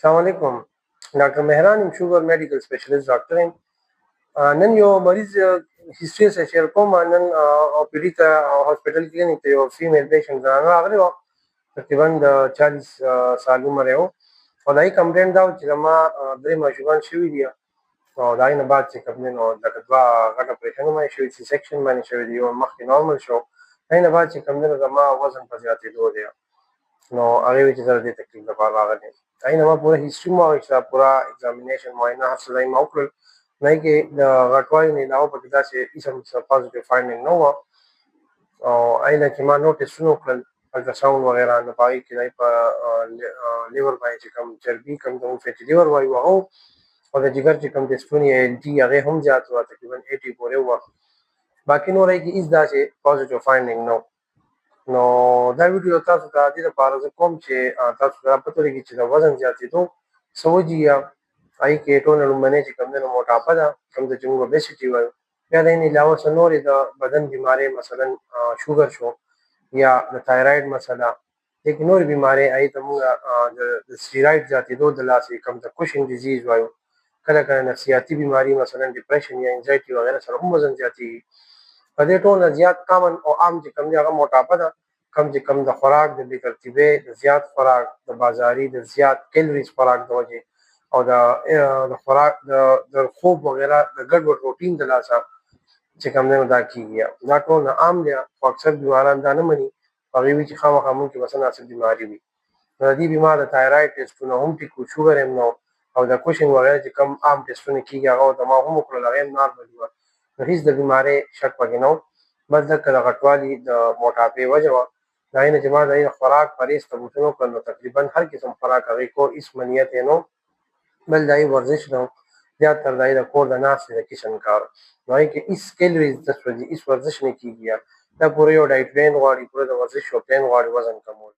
السلام علیکم. ډاکټر مهران یم، شوګر میډیکل سپیشلیست ډاکټر یم. نن یو مریض هیستري سره شیر کوم. نن او پی ډي ته هاسپټل کلینیک ته یو فیمیل پیشنټ زنانه راغلی وه، تقریبا د 40 سال عمر یې و. او د هغې کمپلینټ دا و چې زما 3 ماشومان شوي دي، او د هغې نه بعد چې کوم دی نو لکه 2 غټ اپریشنونه یې شوي، سی سیکشن باندې شوي دي، یو مخکې نارمل شو. د هغې نه بعد چې کوم دی نو زما وزن په زیاتېدو دی. نو هغې وایي چې زه د دې تکلیف لپاره راغلی یم. هغې نه ما پوره هیسټري مو واخیسته، پوره اگزامینیشن معاینه هر څه ځای ما وکړل. نو هغې کې د غټوالي نه علاوه پکې داسې هېڅ پازیټیو فایندنګ نه وه. او هغې نه چې ما نور ټېسټونه وکړل، الټراساونډ وغیره، نو په هغې کې د هغې په لیور باندې چې کوم چربي کوم ته موږ فیټي لیور وایو هغه و، او د جګر چې کوم ټېسټونه یې ایل ټي هغې هم زیات وه، تقریبا 80 پورې وه. باقي نور هغې کې هېڅ داسې پازیټیو فایندنګ نه و. نو دا ویډیو تاسو ته د دې لپاره زه کوم چې تاسو ته پته ولګي چې د وزن زیاتېدو څه وجې یا هغې کې ټول نه لومړنۍ چې کوم دی نو موټاپه ده، کوم ته چې موږ اوبیسټي وایو. بیا د هغې نه علاوه څه نورې د بدن بیمارۍ، مثلا شوګر شو یا د تھائیرائډ مسئله، دې کې نورې بیمارۍ، هغې ته موږ د سټیرایډ زیاتېدو د لاسې کوم ته کوشن ډیزیز وایو. کله کله نفسیاتي بیماري، مثلا ډپریشن یا انزایټي وغیره سره هم وزن زیاتېږي. په دې ټول نه زیات کامن او عام چې کوم دی هغه موټاپه ده. کم چې کم د خوراک د بې ترتیبۍ، د زیات خوراک، د بازاري د زیات کیلریز خوراک د وجې، او د خوراک د خوب وغیره د ګډوډ روټین د لاسه چې کوم دی نو دا کېږي. دا ټول نه عام دی، خو اکثر بیماران دا نه مني. هغوی وایي چې خامخا مونږ کې به څه ناڅه بیماري وي. نو د دې بیمار د تھایرایډ ټېسټونه هم ټیک وو، شوګر هم نه و، او د کوشن وغیره چې کوم عام ټېسټونه کېږي هغه ورته ما هم وکړل، هغې هم نارملي وه. نو هېڅ د بیمارۍ شک پکې نه و، بس دلته د غټوالي د موټاپې وجه وه. د هغې نه چې ما د هغې خوراک پرهېز تبوتونه وکړل، نو تقریبا هر قسم خوراک هغې کور، هېڅ منیت یې نه و. بل د هغې ورزش نه و، زیاتره د هغې د کور د ناستې د کچن کار. نو هغې کې هېڅ کیلریز نه سوځي، هېڅ ورزش نه کېږي. دا پوره یو ډایټ پلان غواړي، پوره د ورزش یو پلان غواړي وزن کمول.